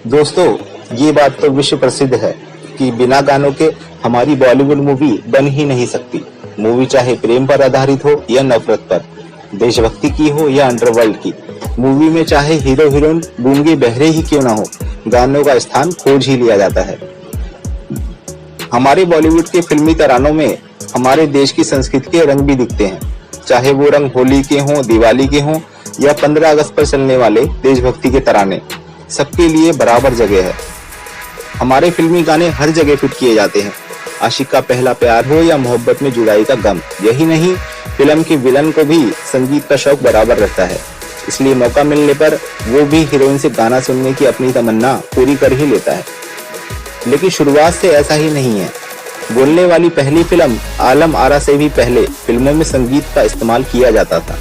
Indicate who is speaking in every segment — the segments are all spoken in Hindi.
Speaker 1: दोस्तों, ये बात तो विश्व प्रसिद्ध है कि बिना गानों के हमारी बॉलीवुड मूवी बन ही नहीं सकती। मूवी चाहे प्रेम पर आधारित हो या नफरत पर, देशभक्ति की हो या अंडरवर्ल्ड की, मूवी में चाहे हीरो हीरोइन गूंगे बहरे ही क्यों ना हो, गानों का स्थान खोज ही लिया जाता है। हमारे बॉलीवुड के फिल्मी तरानों में हमारे देश की संस्कृति के रंग भी दिखते हैं, चाहे वो रंग होली के हों, दिवाली के हों या 15 अगस्त पर चलने वाले देशभक्ति के तराने, सबके लिए बराबर जगह है। हमारे फिल्मी गाने हर जगह फिट किए जाते हैं, आशिक का पहला प्यार हो या मोहब्बत में जुदाई का गम। यही नहीं, फिल्म के विलन को भी संगीत का शौक बराबर रहता है, इसलिए मौका मिलने पर वो भी हीरोइन से गाना सुनने की अपनी तमन्ना पूरी कर ही लेता है। लेकिन शुरुआत से ऐसा ही नहीं है। बोलने वाली पहली फिल्म आलम आरा से भी पहले फिल्मों में संगीत का इस्तेमाल किया जाता था,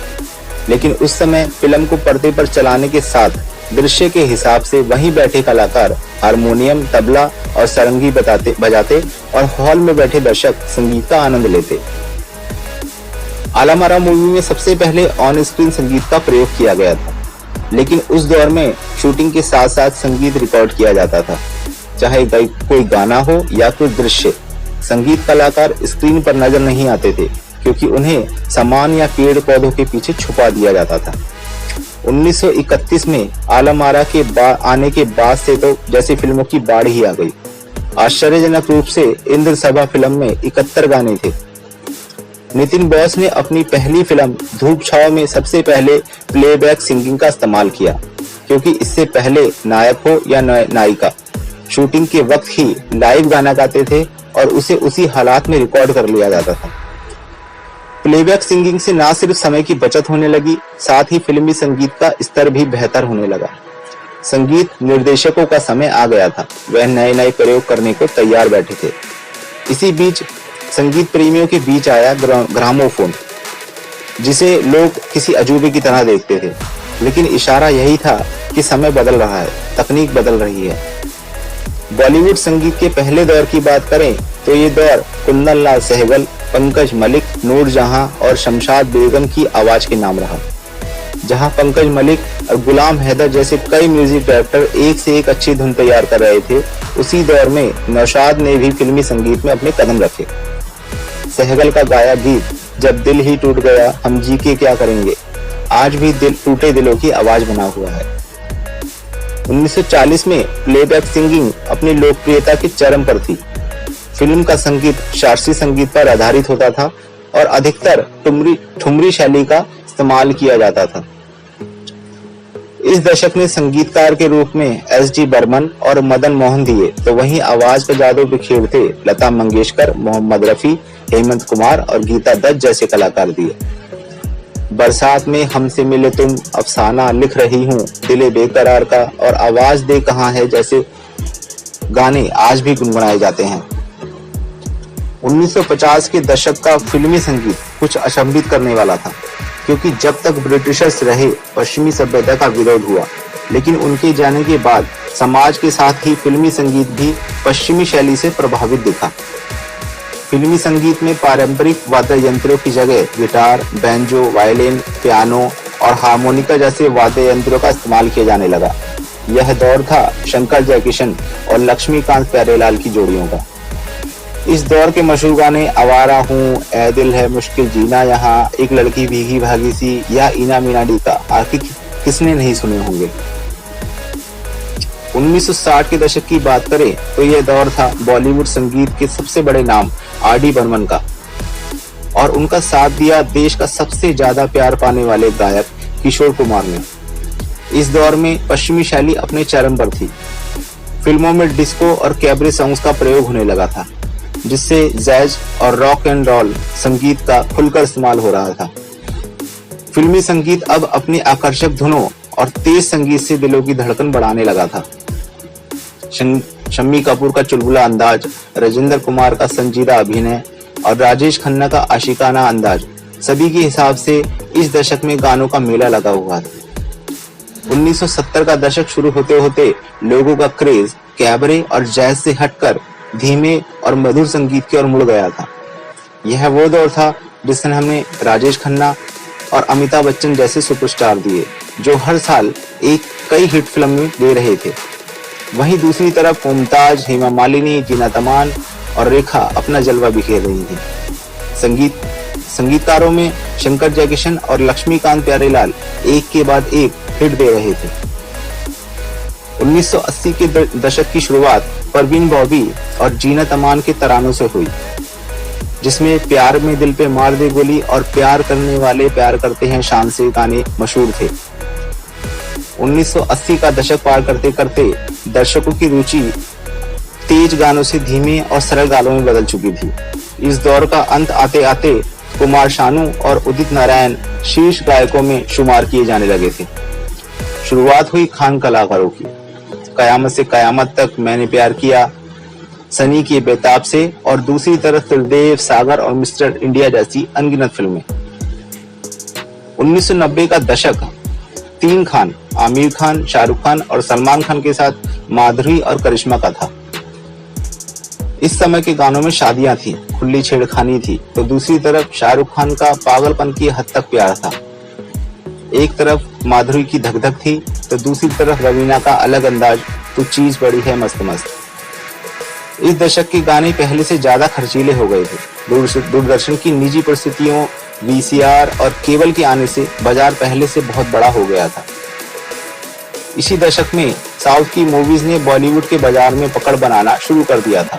Speaker 1: लेकिन उस समय फिल्म को पर्दे पर चलाने के साथ दृश्य के हिसाब से वहीं बैठे कलाकार हारमोनियम, तबला और सारंगी बजाते और हॉल में बैठे दर्शक संगीत का आनंद लेते। आलम आरा मूवी में सबसे पहले ऑन स्क्रीन संगीत का प्रयोग किया गया था, लेकिन उस दौर में शूटिंग के साथ साथ संगीत रिकॉर्ड किया जाता था, चाहे कोई गाना हो या कोई दृश्य। संगीत कलाकार स्क्रीन पर नजर नहीं आते थे, क्योंकि उन्हें सामान या पेड़ पौधों के पीछे छुपा दिया जाता था। 1931 में आलम आरा के आने के बाद से तो जैसे फिल्मों की बाढ़ ही आ गई। आश्चर्यजनक रूप से इंद्र सभा फिल्म में 71 गाने थे। नितिन बॉस ने अपनी पहली फिल्म धूप छाव में सबसे पहले प्लेबैक सिंगिंग का इस्तेमाल किया, क्योंकि इससे पहले नायक हो या नायिका शूटिंग के वक्त ही लाइव गाना गाते थे और उसे उसी हालात में रिकॉर्ड कर लिया जाता था। प्लेबैक सिंगिंग से ना सिर्फ समय की बचत होने लगी, साथ ही फिल्मी संगीत का स्तर भी बेहतर होने लगा। संगीत निर्देशकों का समय आ गया था, वह नए प्रयोग करने को तैयार बैठे थे। इसी बीच संगीत प्रेमियों के बीच आया ग्रामोफोन, जिसे लोग किसी अजूबे की तरह देखते थे, लेकिन इशारा यही था कि समय बदल रहा है, तकनीक बदल रही है। बॉलीवुड संगीत के पहले दौर की बात करें तो ये दौर कुंदन लाल सहगल, पंकज मलिक, नूरजहां और शमशाद बेगम की आवाज के नाम रहा। जहां पंकज मलिक और गुलाम हैदर जैसे कई म्यूजिक डायरेक्टर एक से एक अच्छी धुन तैयार कर रहे थे, उसी दौर में नौशाद ने भी फिल्मी संगीत में अपने कदम रखे। सहगल का गाया गीत जब दिल ही टूट गया हम जी के क्या करेंगे आज भी टूटे दिलों की आवाज बना हुआ है। 1940 में प्लेबैक सिंगिंग अपनी लोकप्रियता की चरम पर थी। फिल्म का संगीत शास्त्रीय संगीत पर आधारित होता था और अधिकतर ठुमरी शैली का इस्तेमाल किया जाता था। इस दशक में संगीतकार के रूप में एस.डी. बर्मन और मदन मोहन दिए, तो वहीं आवाज का जादू बिखेरते लता मंगेशकर, मोहम्मद रफी, हेमंत कुमार और गीता दत्त जैसे कलाकार दिए। बरसात में हमसे मिले तुम, अफसाना लिख रही हूँ, दिले बेकरार का और आवाज दे कहाँ है जैसे गाने आज भी गुनगुनाए जाते हैं। 1950 के दशक का फिल्मी संगीत कुछ अचंभित करने वाला था, क्योंकि जब तक ब्रिटिशर्स रहे पश्चिमी सभ्यता का विरोध हुआ, लेकिन उनके जाने के बाद समाज के साथ ही फिल्मी संगीत भी पश्चिमी शैली से प्रभावित दिखा। फिल्मी संगीत में पारंपरिक वाद्य यंत्रों की जगह गिटार, बैंजो, वायलिन, पियानो और हारमोनिका जैसे वाद्य यंत्रों का इस्तेमाल किया जाने लगा। यह दौर था शंकर जयकिशन और लक्ष्मीकांत प्यारेलाल की जोड़ियों का। इस दौर के मशहूर गाने आवारा हूँ, ए दिल है मुश्किल जीना यहाँ, एक लड़की भीगी भागी सी या इना मीना डी का आखिर किसने नहीं सुने होंगे। 1960 के दशक की बात करें तो यह दौर था बॉलीवुड संगीत के सबसे बड़े नाम आर.डी. बर्मन का, और उनका साथ दिया देश का सबसे ज्यादा प्यार पाने वाले गायक किशोर कुमार ने। इस दौर में पश्चिमी शैली अपने चरम पर थी। फिल्मों में डिस्को और कैबरे सॉन्ग्स का प्रयोग होने लगा था, जिससे जैज और रॉक एंड रोल संगीत का खुलकर इस्तेमाल हो रहा था। फिल्मी संगीत अब अपनी आकर्षक धुनों और तेज संगीत से दिलों की धड़कन बढ़ाने लगा था। शम्मी कपूर का चुलबुला अंदाज, राजेंद्र कुमार का संजीदा अभिनय और राजेश खन्ना का आशिकाना अंदाज, सभी के हिसाब से इस दशक में गानों का मेला लगा हुआ था। 1970 का दशक शुरू होते होते लोगों का क्रेज कैबरे और जैज से हटकर धीमे और मधुर संगीत की ओर मुड़ गया था। यह वो दौर था जिसने हमें राजेश खन्ना और अमिताभ बच्चन जैसे सुपरस्टार दिए, जो हर साल कई हिट फिल्में दे रहे थे। वहीं दूसरी तरफ मुमताज, हेमा मालिनी, जीनत अमान और रेखा अपना जलवा बिखेर रही थी। संगीतकारों में शंकर जयकिशन और लक्ष्मीकांत प्यारेलाल एक के बाद एक हिट दे रहे थे। 1980 के दशक की शुरुआत परवीन बॉबी और जीनत अमान के तरानों से हुई, जिसमें प्यार में दिल पे मार दे गोली और प्यार करने वाले प्यार करते हैं शान से गाने मशहूर थे। 1980 का दशक पार करते करते दर्शकों की रुचि तेज गानों से धीमे और सरल गानों में बदल चुकी थी। इस दौर का अंत आते आते कुमार शानू और उदित नारायण शीर्ष गायकों में शुमार किए जाने लगे थे। शुरुआत हुई खान कलाकारों की, कयामत से कयामत तक, मैंने प्यार किया, सनी की बेताब से, और दूसरी तरफ त्रिदेव, सागर और मिस्टर इंडिया जैसी अनगिनत फिल्में। 1990 का दशक तीन खान, आमिर खान, शाहरुख खान और सलमान खान के साथ माधुरी और करिश्मा का था। इस समय के गानों में शादियां थी, खुली छेड़खानी थी, तो दूसरी तरफ शाहरुख खान का पागलपन की हद तक प्यार था। एक तरफ माधुरी की धक धक थी, तो दूसरी तरफ रवीना का अलग अंदाज, तो चीज बड़ी है मस्त मस्त। इस दशक के गाने पहले से ज्यादा खर्चीले हो गए थे। दूरदर्शन की निजी परिस्थितियों, वीसीआर और केबल के आने से बाजार पहले से बहुत बड़ा हो गया था। इसी दशक में साउथ की मूवीज ने बॉलीवुड के बाजार में पकड़ बनाना शुरू कर दिया था।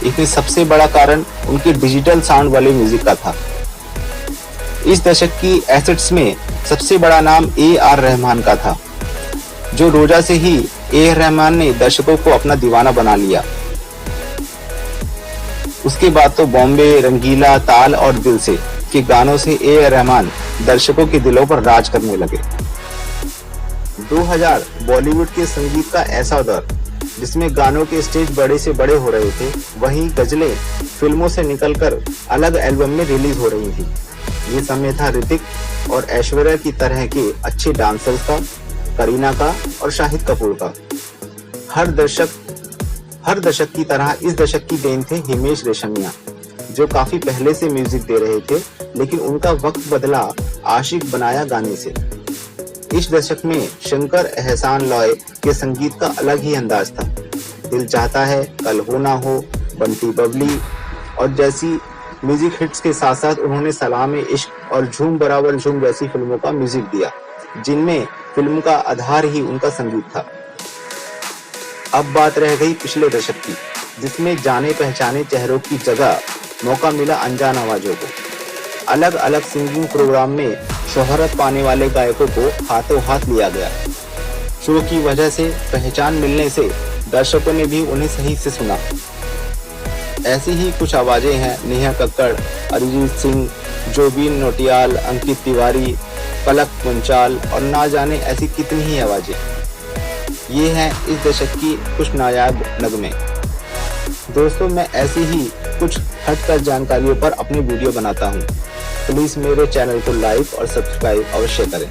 Speaker 1: इसमें सबसे बड़ा कारण उनके डिजिटल साउंड वाले म्यूजिक का था। इस दशक की एसेट्स में सबसे बड़ा नाम AR रहमान का था, जो रोजा से ही AR रहमान ने दर्शकों को अपना दीवाना बना लिया। उसके बाद तो बॉम्बे, रंगीला, ताल और दिल से के गानों से AR रहमान दर्शकों के दिलों पर राज करने लगे। 2000 बॉलीवुड के संगीत का ऐसा दौर जिसमें गानों के स्टेज बड़े से बड़े हो रहे थे, वहीं गजलें फिल्मों से निकलकर अलग एल्बम में रिलीज हो रही थी। ये समय था ऋतिक और ऐश्वर्या की तरह के अच्छे डांसर्स का, करीना का और शाहिद कपूर का। हर दशक की तरह इस दशक की देन थे हिमेश रेशमिया, जो काफी पहले से म्यूजिक दे रहे थे, लेकिन उनका वक्त बदला आशिक बनाया गाने से। इस दशक में शंकर एहसान लॉय के संगीत का अलग ही अंदाज था। दिल चाहता है, कल हो ना हो, बंटी बबली और जैसी म्यूजिक हिट्स के साथ साथ उन्होंने सलाम-ए इश्क और झूम बराबर झूम जैसी फिल्मों का म्यूजिक दिया, जिनमें फिल्म का आधार ही उनका संगीत था। अब बात रह गई पिछले दशक की, जिसमें जाने पहचाने चेहरों की जगह मौका मिला अनजान आवाजों को। अलग अलग सिंगिंग प्रोग्राम में शोहरत पाने वाले गायकों को हाथों हाथ लिया गया। शो की वजह से पहचान मिलने से दर्शकों ने भी उन्हें सही से सुना। ऐसी ही कुछ आवाजें हैं नेहा कक्कड़, अरिजीत सिंह, जोबीन नौटियाल, अंकित तिवारी, पलक पंचाल और ना जाने ऐसी कितनी ही आवाजें। ये हैं इस दशक की कुछ नायाब नगमे। दोस्तों, मैं ऐसी ही कुछ हटकर जानकारियों पर अपनी वीडियो बनाता हूँ। प्लीज मेरे चैनल को लाइक और सब्सक्राइब अवश्य करें।